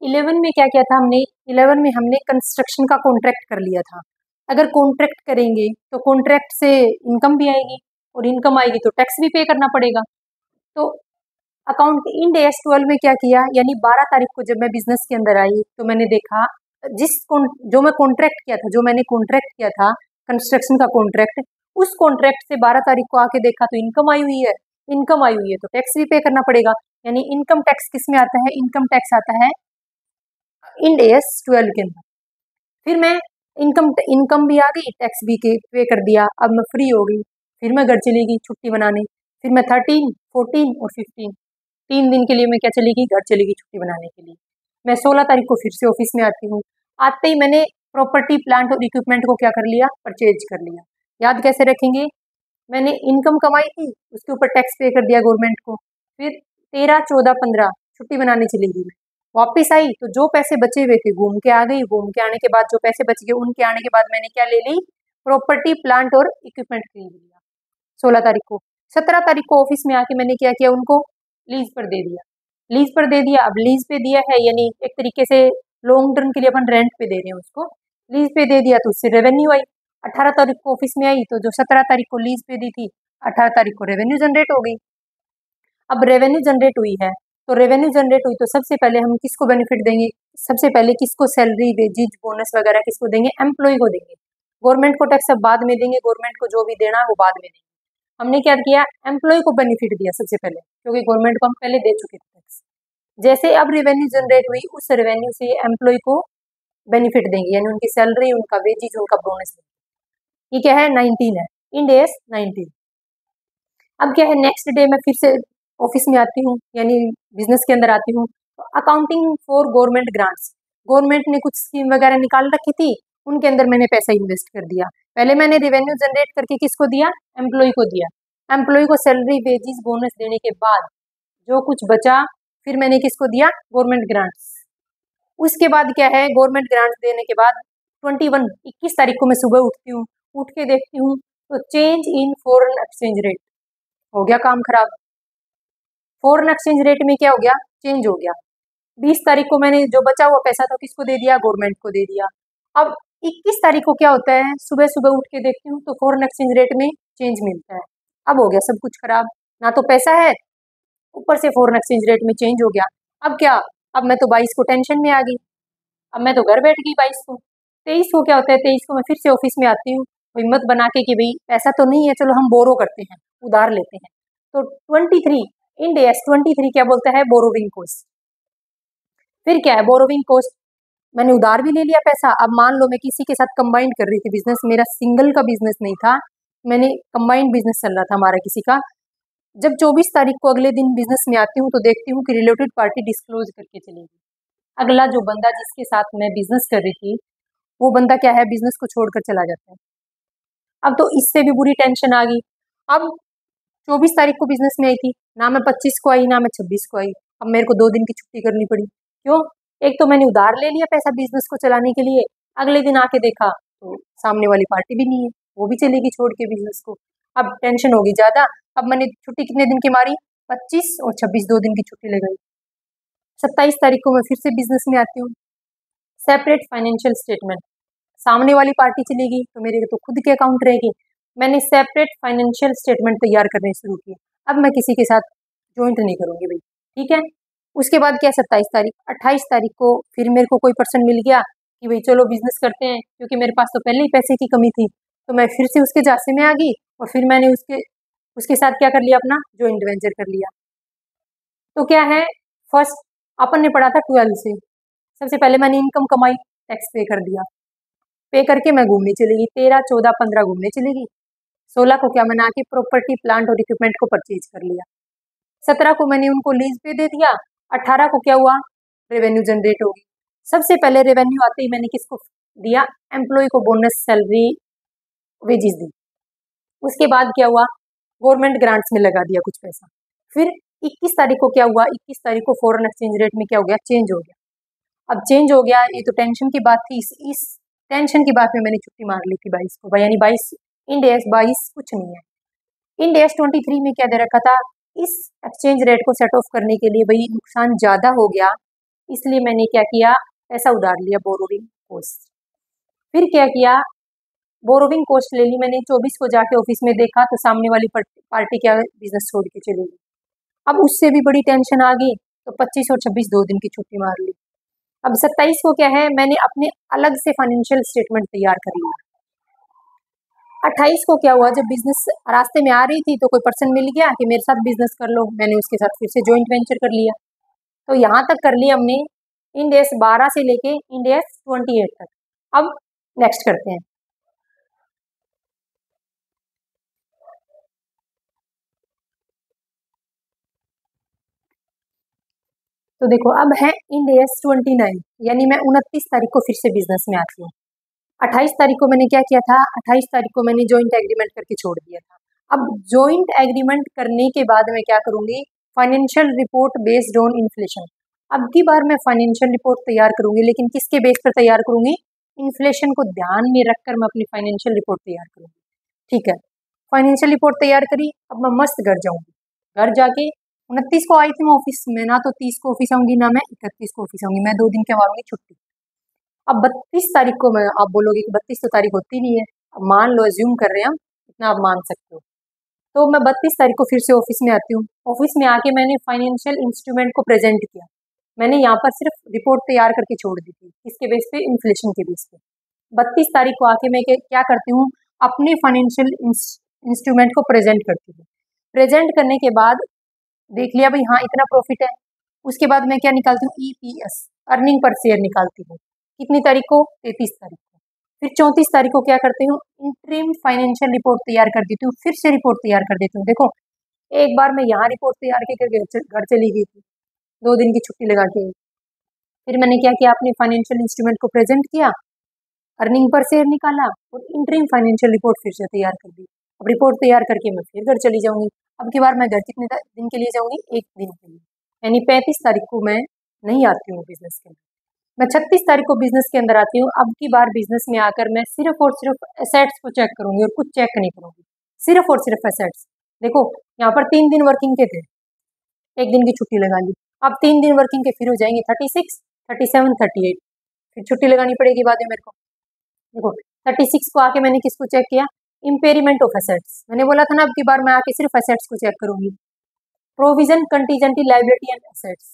11 में क्या किया था हमने, 11 में हमने कंस्ट्रक्शन का कॉन्ट्रैक्ट कर लिया था। अगर कॉन्ट्रैक्ट करेंगे तो कॉन्ट्रैक्ट से इनकम भी आएगी और इनकम आएगी तो टैक्स भी पे करना पड़ेगा। तो अकाउंट इंड एस 12 में क्या किया, यानी 12 तारीख को जब मैं बिजनेस के अंदर आई तो मैंने देखा जो मैं कॉन्ट्रैक्ट किया था, जो मैंने कॉन्ट्रैक्ट किया था कंस्ट्रक्शन का कॉन्ट्रैक्ट, उस कॉन्ट्रैक्ट से 12 तारीख को आके देखा तो इनकम आई हुई है। इनकम आई हुई है तो टैक्स भी पे करना पड़ेगा। यानी इनकम टैक्स किस में आता है, इनकम टैक्स आता है इंड एस 12 के अंदर। फिर मैं इनकम भी आ गई, टैक्स भी पे कर दिया। अब मैं फ्री हो गई। फिर मैं घर चली गई छुट्टी बनाने। फिर मैं 13, 14 और 15 3 दिन के लिए मैं क्या चली गई, घर चली गई छुट्टी बनाने के लिए। मैं 16 तारीख को फिर से ऑफिस में आती हूँ। आते ही मैंने प्रॉपर्टी प्लांट और इक्विपमेंट को क्या कर लिया, परचेज कर लिया। याद कैसे रखेंगे, मैंने इनकम कमाई थी, उसके ऊपर टैक्स पे कर दिया गवर्नमेंट को। फिर 13, 14, 15 छुट्टी बनाने चली गई मैं। वापिस आई तो जो पैसे बचे हुए थे घूम के आ गई। घूम के आने के बाद जो पैसे बच गए, उनके आने के बाद मैंने क्या ले ली, प्रॉपर्टी प्लांट और इक्विपमेंट खरीद लिया 16 तारीख को। 17 तारीख को ऑफिस में आके मैंने क्या किया, उनको लीज पर दे दिया। लीज पर दे दिया। अब लीज पे दिया है यानी एक तरीके से लॉन्ग टर्म के लिए अपन रेंट पे दे रहे हैं उसको। लीज पे दे दिया तो उससे रेवेन्यू आई। 18 तारीख को ऑफिस में आई तो जो 17 तारीख को लीज पे दी थी, 18 तारीख को रेवेन्यू जनरेट हो गई। अब रेवेन्यू जनरेट हुई है तो रेवेन्यू जनरेट हुई तो सबसे पहले हम किसको बेनिफिट देंगे, सबसे पहले किसको सैलरी, वेजिज, बोनस वगैरह किसको देंगे, एम्प्लॉय को देंगे। गवर्नमेंट को टैक्स सब बाद में देंगे, गवर्नमेंट को जो भी देना है वो बाद में देंगे। हमने क्या किया, एम्प्लॉय को बेनिफिट दिया सबसे पहले, क्योंकि गवर्नमेंट को हम पहले दे चुके थे टैक्स। जैसे अब रेवेन्यू जनरेट हुई, उस रेवेन्यू से एम्प्लॉय को बेनिफिट देंगे, यानी उनकी सैलरी, उनका वेजिज, उनका बोनस देंगे। ये क्या है, 19 है, इंड एस 19। अब क्या है, नेक्स्ट डे मैं फिर से ऑफिस में आती हूँ, यानी बिजनेस के अंदर आती हूँ। तो accounting for government grants, government ने कुछ स्कीम वगैरह निकाल रखी थी, उनके अंदर मैंने पैसा इन्वेस्ट कर दिया। पहले मैंने रेवेन्यू जनरेट करके किसको दिया, एम्प्लॉय को दिया। एम्प्लॉय को सैलरी, वेजिस, बोनस देने के बाद जो कुछ बचा, फिर मैंने किसको दिया, गवर्नमेंट ग्रांट्स। उसके बाद क्या है, गवर्नमेंट ग्रांट्स देने के बाद 21 तारीख को मैं सुबह उठती हूँ। उठ के देखती हूँ तो change in foreign exchange rate, हो गया काम खराब। फॉरेन एक्सचेंज रेट में क्या हो गया, चेंज हो गया। 20 तारीख को मैंने जो बचा हुआ पैसा था किसको दे दिया, गवर्नमेंट को दे दिया। अब 21 तारीख को क्या होता है, सुबह सुबह उठ के देखती हूँ तो फॉरेन एक्सचेंज रेट में चेंज मिलता है। अब हो गया सब कुछ खराब, ना तो पैसा है, ऊपर से फॉरेन एक्सचेंज रेट में चेंज हो गया। अब क्या, अब मैं तो 22 को टेंशन में आ गई। अब मैं तो घर बैठ गई 22 को। 23 को क्या होता है, 23 को मैं फिर से ऑफिस में आती हूँ। हिम्मत बना के कि भाई पैसा तो नहीं है, चलो हम बोरो करते हैं, उधार लेते हैं। तो 23 इंड एस 23 क्या बोलता है, बोरोविंग कॉस्ट। फिर क्या है, बोरोविंग कॉस्ट, मैंने उधार भी ले लिया पैसा। अब मान लो मैं किसी के साथ कंबाइंड कर रही थी बिजनेस, मेरा सिंगल का बिजनेस नहीं था, मैंने कंबाइंड बिजनेस चल रहा था हमारा किसी का। जब 24 तारीख को अगले दिन बिजनेस में आती हूँ तो देखती हूँ कि रिलेटेड पार्टी डिस्क्लोज करके चलेगी। अगला जो बंदा जिसके साथ मैं बिजनेस कर रही थी वो बंदा क्या है, बिजनेस को छोड़कर चला जाता है। अब तो इससे भी बुरी टेंशन आ गई। अब 24 तारीख को बिजनेस में आई थी, ना मैं 25 को आई ना मैं 26 को आई। अब मेरे को 2 दिन की छुट्टी करनी पड़ी। क्यों? एक तो मैंने उधार ले लिया पैसा बिजनेस को चलाने के लिए, अगले दिन आके देखा तो सामने वाली पार्टी भी नहीं है, वो भी चलेगी छोड़ के बिजनेस को। अब टेंशन होगी ज्यादा। अब मैंने छुट्टी कितने दिन की मारी, 25 और 26 2 दिन की छुट्टी लगाई। 27 तारीख को मैं फिर से बिजनेस में आती हूँ। सेपरेट फाइनेंशियल स्टेटमेंट, सामने वाली पार्टी चलेगी तो मेरे तो खुद के अकाउंट रहेगी। मैंने सेपरेट फाइनेंशियल स्टेटमेंट तैयार करने शुरू किए। अब मैं किसी के साथ ज्वाइंट नहीं करूंगी भाई, ठीक है। उसके बाद क्या, 27 तारीख, 28 तारीख को फिर मेरे को कोई पर्सन मिल गया कि भाई चलो बिजनेस करते हैं, क्योंकि मेरे पास तो पहले ही पैसे की कमी थी। तो मैं फिर से उसके झांसे में आ गई और फिर मैंने उसके साथ क्या कर लिया, अपना ज्वाइंट वेंचर कर लिया। तो क्या है, फर्स्ट अपन ने पढ़ा था 12 से, सबसे पहले मैंने इनकम कमाई, टैक्स पे कर दिया, पे करके मैं घूमने चलेगी, 13 14 15 घूमने चलेगी। 16 को क्या, मैंने आके प्रॉपर्टी प्लांट और इक्विपमेंट को परचेज कर लिया। 17 को मैंने उनको लीज पे दे दिया। 18 को क्या हुआ, रेवेन्यू जनरेट होगी। सबसे पहले रेवेन्यू आते ही मैंने किसको दिया, एम्प्लॉय को बोनस सैलरी वेजेस दी। उसके बाद क्या हुआ, गवर्नमेंट ग्रांट्स में लगा दिया कुछ पैसा। फिर 21 तारीख को क्या हुआ, 21 तारीख को फॉरेन एक्सचेंज रेट में क्या हो गया, चेंज हो गया। अब चेंज हो गया, ये तो टेंशन की बात थी। इस टेंशन की बात में मैंने छुट्टी मार ली थी 22 को, यानी 22 इंड एस 22 कुछ नहीं है। इंड एस 23 में क्या दे रखा था, इस एक्सचेंज रेट को सेट ऑफ करने के लिए भाई नुकसान ज्यादा हो गया, इसलिए मैंने क्या किया, पैसा उधार लिया, बोरोविंग कॉस्ट। फिर क्या किया, बोरोविंग कॉस्ट ले ली मैंने। 24 को जाके ऑफिस में देखा तो सामने वाली पार्टी क्या बिजनेस छोड़ के चली गई। अब उससे भी बड़ी टेंशन आ गई, तो 25 और 26 2 दिन की छुट्टी मार ली। अब 27 को क्या है, मैंने अपने अलग से फाइनेंशियल स्टेटमेंट तैयार कर लिया। 28 को क्या हुआ, जब बिजनेस रास्ते में आ रही थी तो कोई पर्सन मिल गया कि मेरे साथ बिजनेस कर लो, मैंने उसके साथ फिर से ज्वाइंट वेंचर कर लिया। तो यहाँ तक कर लिया हमने इंड एस 12 से लेके इंड एस 28 तक। अब नेक्स्ट करते हैं। तो देखो अब है इंड एस 29, यानी मैं 29 तारीख को फिर से बिजनेस में आती हूँ। 28 तारीख को मैंने क्या किया था, 28 तारीख को मैंने जॉइंट एग्रीमेंट करके छोड़ दिया था। अब जॉइंट एग्रीमेंट करने के बाद मैं क्या करूंगी, financial report based on inflation. अब की बार मैं फाइनेंशियल रिपोर्ट तैयार करूंगी, लेकिन किसके बेस पर तैयार करूंगी, इन्फ्लेशन को ध्यान में रखकर मैं अपनी फाइनेंशियल रिपोर्ट तैयार करूंगी, ठीक है। फाइनेंशियल रिपोर्ट तैयार करी, अब मैं मस्त घर जाऊंगी। घर जाके 29 को आई थी मैं ऑफिस में, ना तो 30 को ऑफिस आऊंगी ना मैं 31 को ऑफिस आऊंगी, मैं 2 दिन के मारूंगी छुट्टी। अब 32 तारीख को मैं, आप बोलोगे कि 32 तो तारीख होती नहीं है, अब मान लो एज्यूम कर रहे हैं हम, इतना आप मान सकते हो। तो मैं 32 तारीख को फिर से ऑफिस में आती हूँ। ऑफिस में आके मैंने फाइनेंशियल इंस्ट्रूमेंट को प्रेजेंट किया। मैंने यहाँ पर सिर्फ रिपोर्ट तैयार करके छोड़ दी थी, किसके बेस पे, इन्फ्लेशन के बेस पे। 32 तारीख को आके मैं क्या करती हूँ, अपने फाइनेंशियल इंस्ट्रूमेंट को प्रेजेंट करती हूँ। प्रेजेंट करने के बाद देख लिया भाई हाँ इतना प्रॉफिट है, उसके बाद मैं क्या निकालती हूँ, EPS, अर्निंग पर शेयर निकालती हूँ। कितनी तारीख को, 33 तारीख को। फिर 34 तारीख को क्या करती हूँ, इंटरिम फाइनेंशियल रिपोर्ट तैयार कर देती हूँ, फिर से रिपोर्ट तैयार कर देती हूँ। देखो एक बार मैं यहाँ रिपोर्ट तैयार करके घर चली गई थी, 2 दिन की छुट्टी लगा के। फिर मैंने क्या किया, अपने फाइनेंशियल इंस्ट्रूमेंट को प्रेजेंट किया, अर्निंग पर शेयर निकाला और इंटरिम फाइनेंशियल रिपोर्ट फिर से तैयार कर दी। अब रिपोर्ट तैयार करके मैं फिर घर चली जाऊंगी। अब की बार मैं घर कितने दिन के लिए जाऊंगी, 1 दिन के लिए, यानी 35 तारीख को मैं नहीं आती हूँ बिजनेस के अंदर, मैं 36 तारीख को बिजनेस के अंदर आती हूँ। अब की बार बिजनेस में आकर मैं सिर्फ और सिर्फ एसेट्स को चेक करूंगी और कुछ चेक नहीं करूंगी, सिर्फ और सिर्फ एसेट्स। देखो यहाँ पर 3 दिन वर्किंग के थे, 1 दिन की छुट्टी लगा ली। अब 3 दिन वर्किंग के फिर हो जाएंगे 36, 37, 38, फिर छुट्टी लगानी पड़ेगी बाद में मेरे को। देखो 36 को आके मैंने किसको चेक किया, इम्पेयरमेंट ऑफ एसेट्स। मैंने बोला था ना अब की बार मैं आके सिर्फ एसेट्स को चेक करूंगी। Provision, contingency, liability and assets.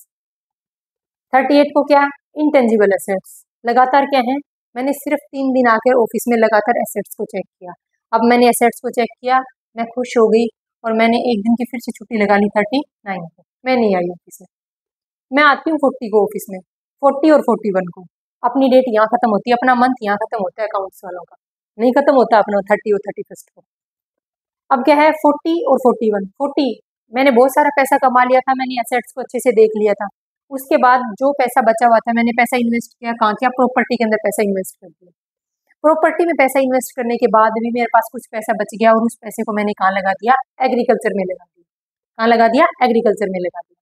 38 को क्या, इंटेंजिबल एसेट्स। लगातार क्या है, मैंने सिर्फ 3 दिन आकर ऑफिस में लगातार एसेट्स को चेक किया। अब मैंने एसेट्स को चेक किया, मैं खुश हो गई और मैंने एक दिन की फिर से छुट्टी लगा ली 39 को। मैं नहीं आई ऑफिस में, मैं आती हूँ 40 को ऑफिस में, 40 और 41 को। अपनी डेट यहाँ खत्म होती है, अपना मंथ यहाँ खत्म होता है अकाउंट्स वालों का, नहीं खत्म होता अपना 30 और 31 को। अब क्या है 40 और 41। 40 मैंने बहुत सारा पैसा कमा लिया था, मैंने एसेट्स को अच्छे से देख लिया था। उसके बाद जो पैसा बचा हुआ था मैंने पैसा इन्वेस्ट किया, कहाँ किया? प्रॉपर्टी के अंदर पैसा इन्वेस्ट कर दिया। प्रॉपर्टी में पैसा इन्वेस्ट करने के बाद भी मेरे पास कुछ पैसा बच गया और उस पैसे को मैंने कहाँ लगा दिया? एग्रीकल्चर में लगा दिया। कहाँ लगा दिया? एग्रीकल्चर में लगा दिया।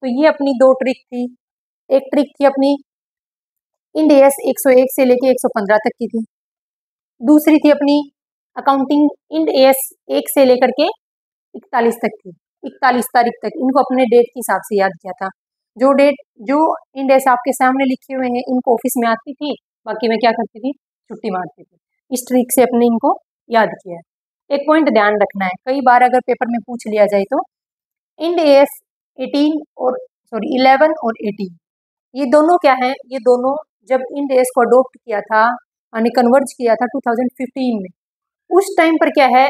तो ये अपनी दो ट्रिक थी। एक ट्रिक थी अपनी इंड एस 101 से लेके 115 तक की थी। दूसरी थी अपनी अकाउंटिंग इंड एस 1 से लेकर के 41 तक थी, 41 तारीख तक। इनको अपने डेट के हिसाब से याद किया था। जो डेट जो इंड एस आपके सामने लिखे हुए हैं इनको ऑफिस में आती थी, बाकी मैं क्या करती थी? छुट्टी मारती थी। इस ट्रिक से अपने इनको याद किया है। एक पॉइंट ध्यान रखना है, कई बार अगर पेपर में पूछ लिया जाए तो इंड एस 11 और 18 ये दोनों क्या है? ये दोनों जब इंड एस को अडोप्ट किया था यानी कन्वर्ज किया था 2015 में, उस टाइम पर क्या है?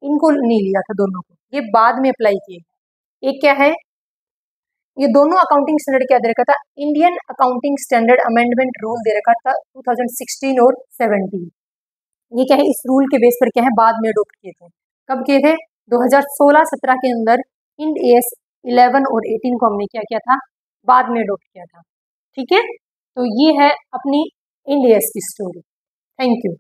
इनको नहीं लिया था दोनों को, ये बाद में अप्लाई किए। एक क्या है? ये दोनों अकाउंटिंग स्टैंडर्ड क्या दे रखा था? Indian accounting standard amendment rule दे रखा था 2016 और 17। ये क्या है? इस रूल के बेस पर क्या है? बाद में अडोप्ट किए थे। कब किए थे? 2016-17 के अंदर इंड एस 11 और 18 को हमने क्या किया था? बाद में अडोप्ट किया था। ठीक है, तो ये है अपनी इंड एस की स्टोरी। Thank you.